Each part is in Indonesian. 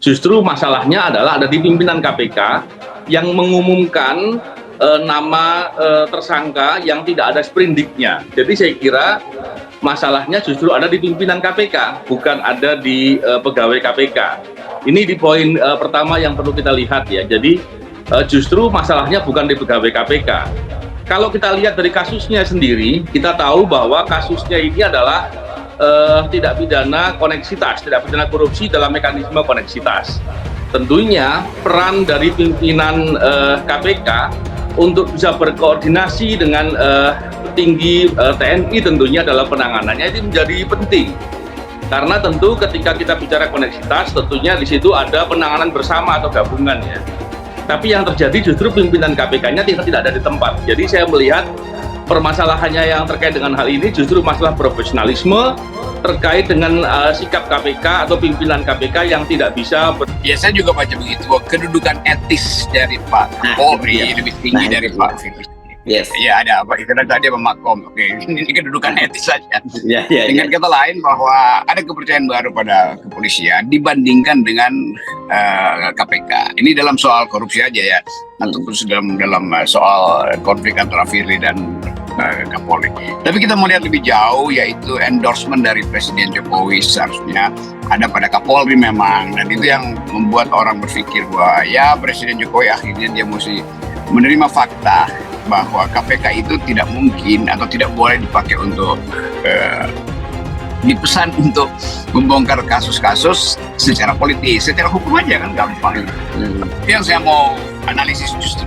Justru masalahnya adalah ada di pimpinan KPK yang mengumumkan nama tersangka yang tidak ada sprindiknya. Jadi saya kira masalahnya justru ada di pimpinan KPK, bukan ada di pegawai KPK. Ini di poin pertama yang perlu kita lihat ya. Jadi justru masalahnya bukan di pegawai KPK. Kalau kita lihat dari kasusnya sendiri, kita tahu bahwa kasusnya ini adalah tidak pidana koneksitas, tidak pidana korupsi dalam mekanisme koneksitas. Tentunya peran dari pimpinan KPK untuk bisa berkoordinasi dengan petinggi TNI tentunya dalam penanganannya itu menjadi penting. Karena tentu ketika kita bicara koneksitas, tentunya di situ ada penanganan bersama atau gabungan ya. Tapi yang terjadi justru pimpinan KPK-nya tidak ada di tempat. Jadi saya melihat permasalahannya yang terkait dengan hal ini justru masalah profesionalisme terkait dengan sikap KPK atau pimpinan KPK yang tidak bisa. Biasanya juga baca begitu, kedudukan etis dari Pak Polri lebih tinggi dari Pak Firly. Yes. Ya ada apa? Karena tadi Pak Makom. Oke, ini kedudukan etis saja. Dengan Ya. kata lain bahwa ada kepercayaan baru pada kepolisian dibandingkan dengan KPK. Ini dalam soal korupsi aja ya, ataupun dalam soal konflik antara Firly dan Kapolri. Tapi kita mau lihat lebih jauh, yaitu endorsement dari Presiden Jokowi seharusnya ada pada Kapolri memang, dan itu yang membuat orang berpikir bahwa ya Presiden Jokowi akhirnya dia mesti menerima fakta bahwa KPK itu tidak mungkin atau tidak boleh dipakai untuk dipesan untuk membongkar kasus-kasus secara politis, secara hukum aja kan gampang. Yang saya mau analisis justru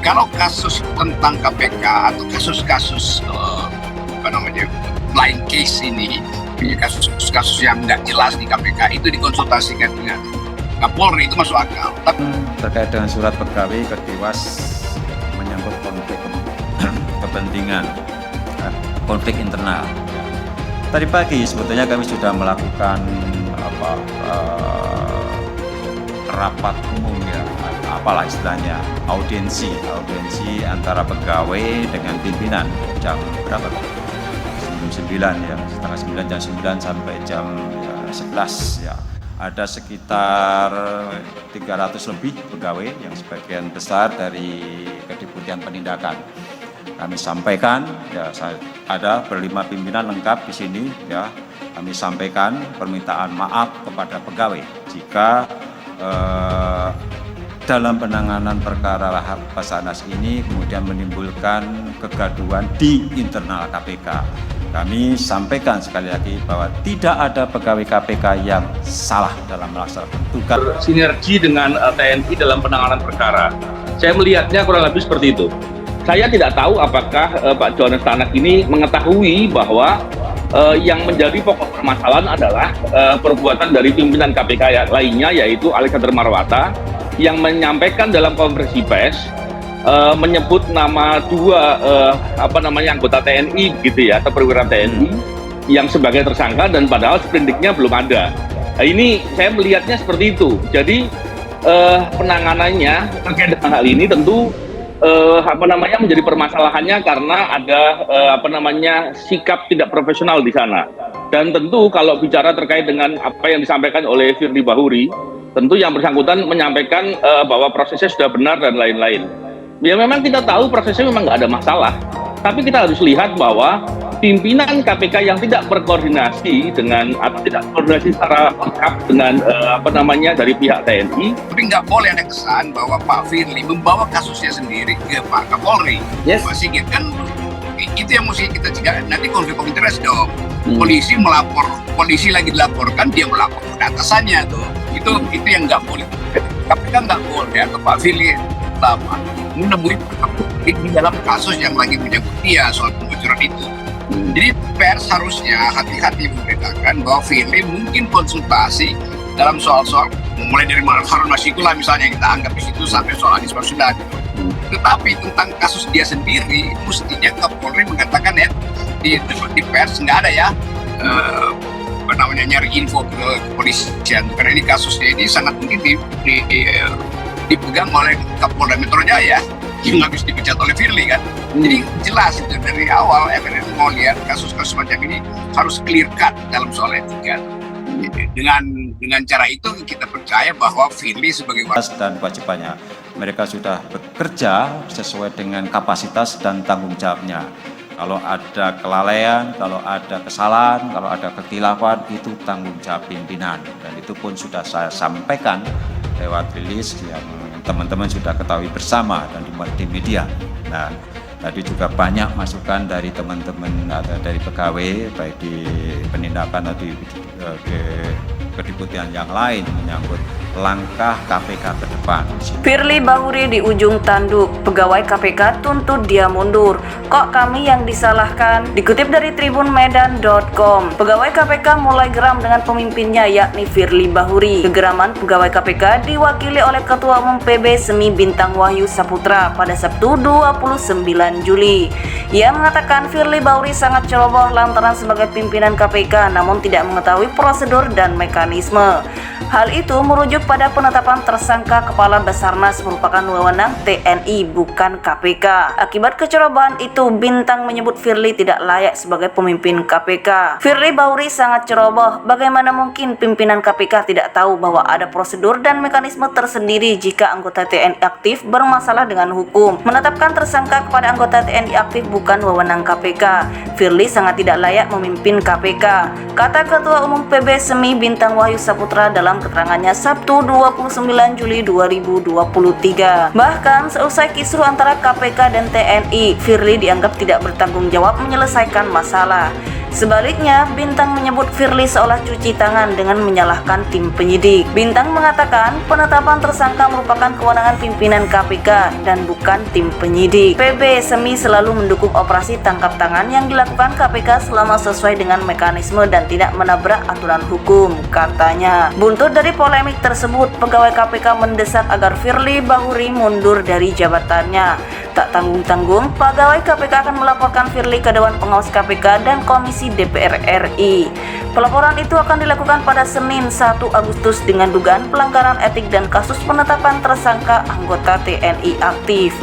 kalau kasus tentang KPK atau kasus-kasus blind case ini, kasus-kasus yang nggak jelas di KPK itu dikonsultasikan dengan Kapolri, itu masuk akal. Terkait dengan surat pegawai ke Dewas menyangkut konflik kepentingan, konflik internal. Tadi pagi sebetulnya kami sudah melakukan rapat umum ya, apalah istilahnya, audiensi antara pegawai dengan pimpinan jam berapa? Sebelum 9 ya, setengah 9, jam 9 sampai jam 11 ya. Ada sekitar 300 lebih pegawai yang sebagian besar dari Kedeputian Penindakan. Kami sampaikan ya, ada berlima pimpinan lengkap di sini ya. Kami sampaikan permintaan maaf kepada pegawai jika dalam penanganan perkara Basarnas ini kemudian menimbulkan kegaduhan di internal KPK. Kami sampaikan sekali lagi bahwa tidak ada pegawai KPK yang salah dalam melaksanakan tugas. Sinergi dengan TNI dalam penanganan perkara. Saya melihatnya kurang lebih seperti itu. Saya tidak tahu apakah Pak Johannes Tanak ini mengetahui bahwa yang menjadi pokok permasalahan adalah perbuatan dari pimpinan KPK yang lainnya, yaitu Alexander Marwata, yang menyampaikan dalam konferensi pers menyebut nama dua anggota TNI gitu ya, atau perwira TNI yang sebagai tersangka, dan padahal sprindiknya belum ada. Nah, ini saya melihatnya seperti itu. Jadi penanganannya terkait dengan hal ini tentu menjadi permasalahannya karena ada sikap tidak profesional di sana. Dan tentu kalau bicara terkait dengan apa yang disampaikan oleh Firly Bahuri, tentu yang bersangkutan menyampaikan bahwa prosesnya sudah benar dan lain-lain. Ya memang kita tahu prosesnya memang nggak ada masalah, tapi kita harus lihat bahwa pimpinan KPK yang tidak berkoordinasi dengan atau tidak koordinasi secara lengkap dengan dari pihak TNI. Tapi nggak boleh ada kesan bahwa Pak Firly membawa kasusnya sendiri ke Pak Kapolri. Yes. Masih kan itu yang mesti kita cegah. Nanti konflik of interest dong. Polisi lagi dilaporkan, dia melapor ke atasannya tuh. Itu yang nggak boleh. KPK nggak boleh atau Pak Firly menemui di dalam kasus yang lagi menyangkut dia soal kebocoran itu. Jadi pers harusnya hati-hati membedakan bahwa Firly mungkin konsultasi dalam soal-soal mulai dari Harun Masiku lah misalnya, kita anggap di situ sampai soal Anies Baswedan. Tetapi tentang kasus dia sendiri mestinya Kapolri mengatakan ya di pers nggak ada ya nyari info ke kepolisian, karena ini kasusnya ini sangat mungkin dipegang oleh Kapolda Metro Jaya yang habis dipecat oleh Firly kan. Jadi jelas itu dari awal mau lihat kasus-kasus macam ini harus clear cut dalam soal etika. Dengan Dengan cara itu kita percaya bahwa Firly sebagai Dan kewajibannya. Mereka sudah bekerja sesuai dengan kapasitas dan tanggung jawabnya. Kalau ada kelalaian, kalau ada kesalahan, kalau ada kekhilafan, itu tanggung jawab pimpinan. Dan itu pun sudah saya sampaikan lewat rilis yang teman-teman sudah ketahui bersama dan di media. Nah, tadi juga banyak masukan dari teman-teman atau dari pegawai, baik di penindakan atau di kedeputian yang lain menyangkut langkah KPK ke depan. Firly Bahuri di ujung tanduk, pegawai KPK tuntut dia mundur. Kok kami yang disalahkan? Dikutip dari tribunmedan.com, pegawai KPK mulai geram dengan pemimpinnya yakni Firly Bahuri. Kegeraman pegawai KPK diwakili oleh Ketua Umum PB Semi Bintang Wahyu Saputra pada Sabtu 29 Juli. Ia mengatakan Firly Bahuri sangat ceroboh lantaran sebagai pimpinan KPK namun tidak mengetahui prosedur dan mekanisme. Hal itu merujuk pada penetapan tersangka Kepala Basarnas merupakan wewenang TNI bukan KPK. Akibat kecerobohan itu, Bintang menyebut Firly tidak layak sebagai pemimpin KPK. Firly Bahuri sangat ceroboh. Bagaimana mungkin pimpinan KPK tidak tahu bahwa ada prosedur dan mekanisme tersendiri jika anggota TNI aktif bermasalah dengan hukum. Menetapkan tersangka kepada anggota TNI aktif bukan wewenang KPK. Firly sangat tidak layak memimpin KPK, kata Ketua Umum PB Semi Bintang Wahyu Saputra dalam keterangannya Sabtu 29 Juli 2023. Bahkan seusai kisruh antara KPK dan TNI, Firly dianggap tidak bertanggung jawab menyelesaikan masalah. Sebaliknya, Bintang menyebut Firly seolah cuci tangan dengan menyalahkan tim penyidik. Bintang mengatakan penetapan tersangka merupakan kewenangan pimpinan KPK dan bukan tim penyidik. PB Semi selalu mendukung operasi tangkap tangan yang dilakukan KPK selama sesuai dengan mekanisme dan tidak menabrak aturan hukum, katanya. Buntut dari polemik tersebut, pegawai KPK mendesak agar Firly Bahuri mundur dari jabatannya. Tak tanggung-tanggung, pegawai KPK akan melaporkan Firly ke Dewan Pengawas KPK dan Komisi DPR RI. Pelaporan itu akan dilakukan pada Senin 1 Agustus dengan dugaan pelanggaran etik dan kasus penetapan tersangka anggota TNI aktif.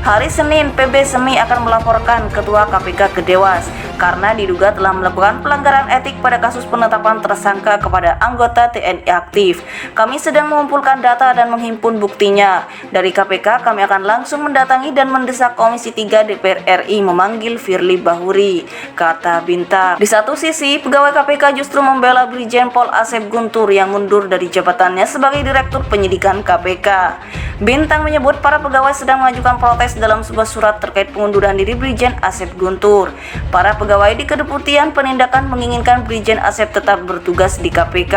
Hari Senin, PB Semi akan melaporkan Ketua KPK ke Dewas karena diduga telah melakukan pelanggaran etik pada kasus penetapan tersangka kepada anggota TNI aktif. Kami sedang mengumpulkan data dan menghimpun buktinya. Dari KPK, kami akan langsung mendatangi dan mendesak Komisi 3 DPR RI memanggil Firly Bahuri, kata Bintang. Di satu sisi, pegawai KPK justru membela Brigjen Pol Asep Guntur yang mundur dari jabatannya sebagai Direktur Penyidikan KPK. Bintang menyebut para pegawai sedang mengajukan protes dalam sebuah surat terkait pengunduran diri Brigjen Asep Guntur. Para pegawai di Kedeputian Penindakan menginginkan Brigjen Asep tetap bertugas di KPK.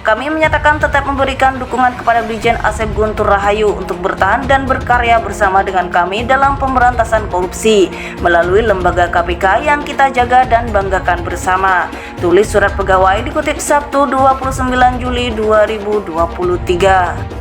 Kami menyatakan tetap memberikan dukungan kepada Brigjen Asep Guntur Rahayu untuk bertahan dan berkarya bersama dengan kami dalam pemberantasan korupsi melalui lembaga KPK yang kita jaga dan banggakan bersama. Tulis surat pegawai dikutip Sabtu 29 Juli 2023.